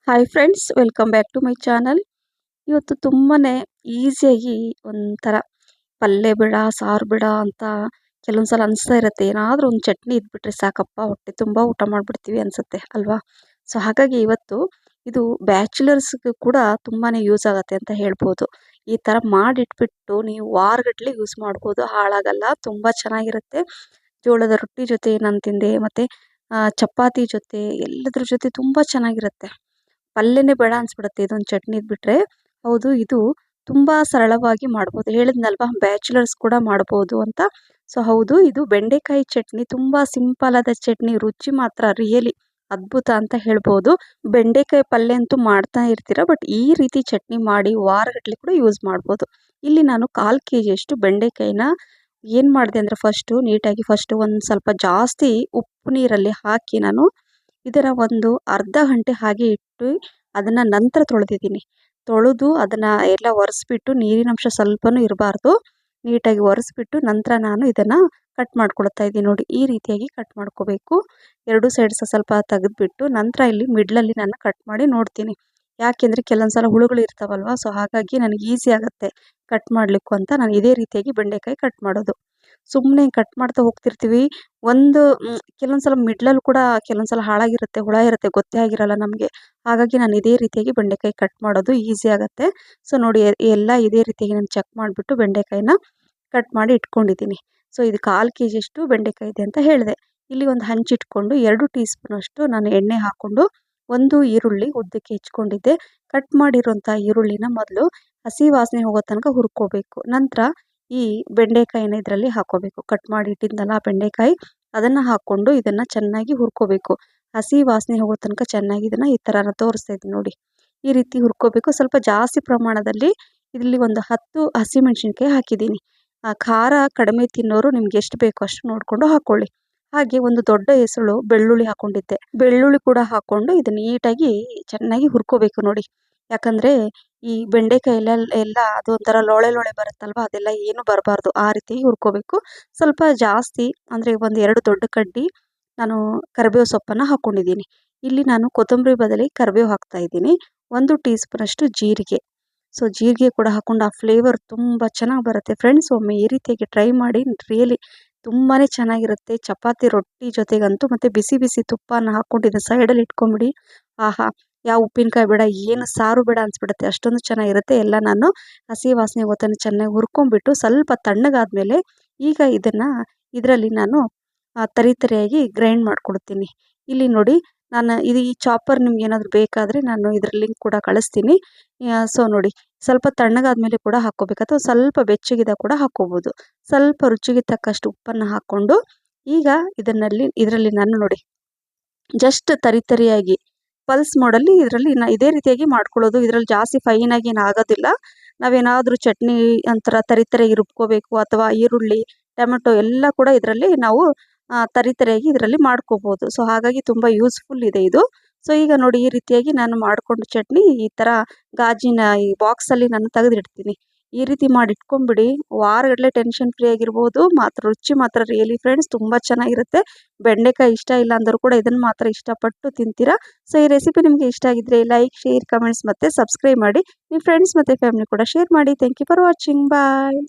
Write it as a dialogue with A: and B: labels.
A: Hi friends, welcome back to my channel. ಇವತ್ತು ತುಂಬಾ ಈಸಿಯಾಗಿ ಒಂಥರ ಪಲ್ಯ ಬೇಡ ಸಾರು ಬೇಡ ಅಂತ ಕೆಲವೊಂದು ಸಲ ಅನಿಸ್ತಾ ಇರುತ್ತೆ. ಏನಾದರೂ ಒಂದು ಚಟ್ನಿ ಇದ್ಬಿಟ್ರೆ ಸಾಕಪ್ಪ, ಹೊಟ್ಟೆ ತುಂಬ ಊಟ ಮಾಡಿಬಿಡ್ತೀವಿ ಅನಿಸುತ್ತೆ ಅಲ್ವಾ. ಸೊ ಹಾಗಾಗಿ ಇವತ್ತು ಇದು ಬ್ಯಾಚುಲರ್ಸ್ಗೂ ಕೂಡ ತುಂಬಾ ಯೂಸ್ ಆಗುತ್ತೆ ಅಂತ ಹೇಳ್ಬೋದು. ಈ ಥರ ಮಾಡಿಟ್ಬಿಟ್ಟು ನೀವು ವಾರಗಟ್ಟಲೆ ಯೂಸ್ ಮಾಡ್ಬೋದು, ಹಾಳಾಗಲ್ಲ, ತುಂಬ ಚೆನ್ನಾಗಿರುತ್ತೆ. ಜೋಳದ ರೊಟ್ಟಿ ಜೊತೆ ನಾನು ತಿಂದೆ, ಮತ್ತು ಚಪಾತಿ ಜೊತೆ ಎಲ್ಲದ್ರ ಜೊತೆ ತುಂಬ ಚೆನ್ನಾಗಿರುತ್ತೆ. ಪಲ್ಯನೇ ಬೇಡ ಅನ್ಸ್ಬಿಡುತ್ತೆ ಇದೊಂದು ಚಟ್ನಿ ಇದ್ಬಿಟ್ರೆ. ಹೌದು, ಇದು ತುಂಬ ಸರಳವಾಗಿ ಮಾಡ್ಬೋದು. ಹೇಳಿದ್ನಲ್ವಾ ಬ್ಯಾಚುಲರ್ಸ್ ಕೂಡ ಮಾಡ್ಬೋದು ಅಂತ. ಸೊ ಹೌದು, ಇದು ಬೆಂಡೆಕಾಯಿ ಚಟ್ನಿ ತುಂಬ ಸಿಂಪಲ್ ಆದ ಚಟ್ನಿ, ರುಚಿ ಮಾತ್ರ ರಿಯಲಿ ಅದ್ಭುತ ಅಂತ ಹೇಳ್ಬೋದು. ಬೆಂಡೆಕಾಯಿ ಪಲ್ಯ ಅಂತೂ ಮಾಡ್ತಾ ಇರ್ತೀರ, ಬಟ್ ಈ ರೀತಿ ಚಟ್ನಿ ಮಾಡಿ ವಾರಗಟ್ಟಲೆ ಕೂಡ ಯೂಸ್ ಮಾಡ್ಬೋದು. ಇಲ್ಲಿ ನಾನು 1/4 kg ಅಷ್ಟು ಬೆಂಡೆಕಾಯಿನ ಏನು ಮಾಡಿದೆ ಅಂದರೆ ನೀಟಾಗಿ ಒಂದು ಸ್ವಲ್ಪ ಜಾಸ್ತಿ ಉಪ್ಪು ನೀರಲ್ಲಿ ಹಾಕಿ ನಾನು ಇದರ ಒಂದು ಅರ್ಧ ಗಂಟೆ ಹಾಗೆ ಇಟ್ಟು ಅದನ್ನು ನಂತರ ತೊಳೆದಿದ್ದೀನಿ. ತೊಳೆದು ಅದನ್ನು ಎಲ್ಲ ಒರೆಸ್ಬಿಟ್ಟು, ನೀರಿನಂಶ ಸ್ವಲ್ಪನೂ ಇರಬಾರ್ದು, ನೀಟಾಗಿ ಒರೆಸ್ಬಿಟ್ಟು ನಂತರ ನಾನು ಇದನ್ನು ಕಟ್ ಮಾಡ್ಕೊಳ್ತಾ ಇದ್ದೀನಿ. ನೋಡಿ, ಈ ರೀತಿಯಾಗಿ ಕಟ್ ಮಾಡ್ಕೋಬೇಕು. ಎರಡು ಸೈಡ್ ಸ್ವಲ್ಪ ತೆಗೆದುಬಿಟ್ಟು ನಂತರ ಇಲ್ಲಿ ಮಿಡ್ಲಲ್ಲಿ ನಾನು ಕಟ್ ಮಾಡಿ ನೋಡ್ತೀನಿ. ಯಾಕೆಂದರೆ ಕೆಲವೊಂದು ಸಲ ಹುಳುಗಳು ಇರ್ತಾವಲ್ವ, ಸೊ ಹಾಗಾಗಿ ನನಗೆ ಈಸಿ ಆಗುತ್ತೆ ಕಟ್ ಮಾಡಲಿಕ್ಕೂ ಅಂತ ನಾನು ಇದೇ ರೀತಿಯಾಗಿ ಬೆಂಡೆಕಾಯಿ ಕಟ್ ಮಾಡೋದು. ಸುಮ್ಮನೆ ಕಟ್ ಮಾಡ್ತಾ ಹೋಗ್ತಿರ್ತೀವಿ. ಒಂದು ಕೆಲವೊಂದು ಸಲ ಮಿಡ್ಲಲ್ಲಿ ಕೂಡ ಕೆಲವೊಂದು ಸಲ ಹಾಳಾಗಿರುತ್ತೆ, ಹುಳ ಇರುತ್ತೆ, ಗೊತ್ತೇ ಆಗಿರಲ್ಲ ನಮಗೆ. ಹಾಗಾಗಿ ನಾನು ಇದೇ ರೀತಿಯಾಗಿ ಬೆಂಡೆಕಾಯಿ ಕಟ್ ಮಾಡೋದು ಈಸಿ ಆಗುತ್ತೆ. ಸೊ ನೋಡಿ, ಎಲ್ಲ ಇದೇ ರೀತಿಯಾಗಿ ನಾನು ಚೆಕ್ ಮಾಡಿಬಿಟ್ಟು ಬೆಂಡೆಕಾಯಿನ ಕಟ್ ಮಾಡಿ ಇಟ್ಕೊಂಡಿದ್ದೀನಿ. ಸೊ ಇದು 1/4 kg ಅಷ್ಟು ಬೆಂಡೆಕಾಯಿ ಇದೆ ಅಂತ ಹೇಳಿದೆ. ಇಲ್ಲಿ ಒಂದು ಹಂಚಿಟ್ಕೊಂಡು 2 ಟೀ ಸ್ಪೂನ್ ಅಷ್ಟು ನಾನು ಎಣ್ಣೆ ಹಾಕ್ಕೊಂಡು, ಒಂದು ಈರುಳ್ಳಿ ಉದ್ದಕ್ಕೆ ಹೆಚ್ಕೊಂಡಿದ್ದೆ. ಕಟ್ ಮಾಡಿರೋಂಥ ಈರುಳ್ಳಿನ ಮೊದಲು ಹಸಿ ವಾಸನೆ ಹೋಗೋ ತನಕ ಹುರ್ಕೋಬೇಕು. ನಂತರ ಈ ಬೆಂಡೆಕಾಯಿನ ಇದರಲ್ಲಿ ಹಾಕ್ಕೋಬೇಕು. ಕಟ್ ಮಾಡಿ ಇಟ್ಟಿದ್ದಲ್ಲ ಬೆಂಡೆಕಾಯಿ, ಅದನ್ನು ಹಾಕ್ಕೊಂಡು ಇದನ್ನು ಚೆನ್ನಾಗಿ ಹುರ್ಕೋಬೇಕು. ಹಸಿ ವಾಸನೆ ಹೋಗೋ ತನಕ ಚೆನ್ನಾಗಿ ಇದನ್ನು ಈ ಥರ ತೋರಿಸ್ತಾ ಇದ್ದೀನಿ ನೋಡಿ, ಈ ರೀತಿ ಹುರ್ಕೋಬೇಕು. ಸ್ವಲ್ಪ ಜಾಸ್ತಿ ಪ್ರಮಾಣದಲ್ಲಿ ಇದರಲ್ಲಿ ಒಂದು 10 ಹಸಿಮೆಣಸಿನ್ಕಾಯಿ ಹಾಕಿದ್ದೀನಿ. ಖಾರ ಕಡಿಮೆ ತಿನ್ನೋರು ನಿಮ್ಗೆ ಎಷ್ಟು ಬೇಕೋ ಅಷ್ಟು ನೋಡಿಕೊಂಡು ಹಾಕ್ಕೊಳ್ಳಿ. ಹಾಗೆ ಒಂದು ದೊಡ್ಡ ಎಸಳು ಬೆಳ್ಳುಳ್ಳಿ ಹಾಕ್ಕೊಂಡಿದ್ದೆ. ಬೆಳ್ಳುಳ್ಳಿ ಕೂಡ ಹಾಕ್ಕೊಂಡು ಇದು ನೀಟಾಗಿ ಚೆನ್ನಾಗಿ ಹುರ್ಕೋಬೇಕು ನೋಡಿ. ಯಾಕಂದರೆ ಈ ಬೆಂಡೆಕಾಯಲ್ಲೆಲ್ಲ ಅದು ಒಂಥರ ಲೋಳೆ ಲೋಳೆ ಬರುತ್ತಲ್ವ, ಅದೆಲ್ಲ ಏನು ಬರಬಾರ್ದು, ಆ ರೀತಿ ಹುರ್ಕೋಬೇಕು. ಸ್ವಲ್ಪ ಜಾಸ್ತಿ ಅಂದರೆ ಒಂದು 2 ದೊಡ್ಡ ಕಡ್ಡಿ ನಾನು ಕರಿಬೇವು ಸೊಪ್ಪನ್ನು ಹಾಕ್ಕೊಂಡಿದ್ದೀನಿ. ಇಲ್ಲಿ ನಾನು ಕೊತ್ತಂಬರಿ ಬದಲಿ ಕರಿಬೇವು ಹಾಕ್ತಾಯಿದ್ದೀನಿ. 1 ಟೀ ಸ್ಪೂನ್ ಅಷ್ಟು ಜೀರಿಗೆ. ಸೊ ಜೀರಿಗೆ ಕೂಡ ಹಾಕ್ಕೊಂಡು ಆ ಫ್ಲೇವರ್ ತುಂಬ ಚೆನ್ನಾಗಿ ಬರುತ್ತೆ ಫ್ರೆಂಡ್ಸ್. ಒಮ್ಮೆ ಈ ರೀತಿಯಾಗಿ ಟ್ರೈ ಮಾಡಿ, ರಿಯಲಿ ತುಂಬಾ ಚೆನ್ನಾಗಿರುತ್ತೆ. ಚಪಾತಿ ರೊಟ್ಟಿ ಜೊತೆಗಂತೂ, ಮತ್ತು ಬಿಸಿ ಬಿಸಿ ತುಪ್ಪನ ಹಾಕ್ಕೊಂಡು ಇದನ್ನು ಸೈಡಲ್ಲಿ ಇಟ್ಕೊಂಬಿಡಿ. ಆಹಾ, ಯಾವ ಉಪ್ಪಿನಕಾಯಿ ಬೇಡ, ಏನು ಸಾರು ಬೇಡ ಅನಿಸ್ಬಿಡುತ್ತೆ, ಅಷ್ಟೊಂದು ಚೆನ್ನಾಗಿರುತ್ತೆ. ಎಲ್ಲ ನಾನು ಹಸಿ ವಾಸನೆ ಗೊತ್ತಾನೆ ಚೆನ್ನಾಗಿ ಹುರ್ಕೊಂಡ್ಬಿಟ್ಟು ಸ್ವಲ್ಪ ತಣ್ಣಗಾದ್ಮೇಲೆ ಈಗ ಇದರಲ್ಲಿ ನಾನು ತರಿಯಾಗಿ ಗ್ರೈಂಡ್ ಮಾಡ್ಕೊಡ್ತೀನಿ. ಇಲ್ಲಿ ನೋಡಿ, ನಾನು ಈ ಚಾಪರ್ ನಿಮ್ಗೆ ಏನಾದರೂ ಬೇಕಾದರೆ ನಾನು ಇದರ ಲಿಂಕ್ ಕೂಡ ಕಳಿಸ್ತೀನಿ. ಸೊ ನೋಡಿ, ಸ್ವಲ್ಪ ತಣ್ಣಗಾದ್ಮೇಲೆ ಕೂಡ ಹಾಕ್ಕೋಬೇಕು, ಅಥವಾ ಸ್ವಲ್ಪ ಬೆಚ್ಚಗಿದ ಕೂಡ ಹಾಕ್ಕೋಬೋದು. ಸ್ವಲ್ಪ ರುಚಿಗೆ ತಕ್ಕಷ್ಟು ಉಪ್ಪನ್ನು ಹಾಕ್ಕೊಂಡು ಈಗ ಇದರಲ್ಲಿ ನಾನು ನೋಡಿ ಜಸ್ಟ್ ತರಿಯಾಗಿ ಪಲ್ಸ್ ಮೋಡಲ್ಲಿ ಇದರಲ್ಲಿ ಇದೇ ರೀತಿಯಾಗಿ ಮಾಡ್ಕೊಳ್ಳೋದು. ಇದರಲ್ಲಿ ಜಾಸ್ತಿ ಫೈನಾಗಿ ಏನು ಆಗೋದಿಲ್ಲ. ನಾವೇನಾದರೂ ಚಟ್ನಿ ಒಂಥರ ತರಿಯಾಗಿ ರುಬ್ಕೋಬೇಕು, ಅಥವಾ ಈರುಳ್ಳಿ ಟೊಮೆಟೊ ಎಲ್ಲ ಕೂಡ ಇದರಲ್ಲಿ ನಾವು ತರಿಯಾಗಿ ಇದರಲ್ಲಿ ಮಾಡ್ಕೋಬೋದು. ಸೊ ಹಾಗಾಗಿ ತುಂಬ ಯೂಸ್ಫುಲ್ ಇದೆ ಇದು. ಸೊ ಈಗ ನೋಡಿ, ಈ ರೀತಿಯಾಗಿ ನಾನು ಮಾಡಿಕೊಂಡು ಚಟ್ನಿ ಈ ಥರ ಗಾಜಿನ ಈ ಬಾಕ್ಸಲ್ಲಿ ನಾನು ತೆಗೆದಿಡ್ತೀನಿ. ಈ ರೀತಿ ಮಾಡಿ ಇಟ್ಕೊಂಡ್ಬಿಡಿ, ವಾರಗಟ್ಟಲೆ ಟೆನ್ಷನ್ ಫ್ರೀ ಆಗಿರ್ಬೋದು. ರುಚಿ ಮಾತ್ರ ರಿಯಲಿ ಫ್ರೆಂಡ್ಸ್ ತುಂಬ ಚೆನ್ನಾಗಿರುತ್ತೆ. ಬೆಂಡೆಕಾಯಿ ಇಷ್ಟ ಇಲ್ಲ ಅಂದರೂ ಕೂಡ ಇದನ್ನು ಮಾತ್ರ ಇಷ್ಟಪಟ್ಟು ತಿಂತೀರಾ. ಸೊ ಈ ರೆಸಿಪಿ ನಿಮಗೆ ಇಷ್ಟ ಆಗಿದ್ದರೆ ಲೈಕ್, ಶೇರ್, ಕಮೆಂಟ್ಸ್ ಮತ್ತು ಸಬ್ಸ್ಕ್ರೈಬ್ ಮಾಡಿ. ನಿಮ್ಮ ಫ್ರೆಂಡ್ಸ್ ಮತ್ತು ಫ್ಯಾಮಿಲಿ ಕೂಡ ಶೇರ್ ಮಾಡಿ. Thank you for watching. Bye.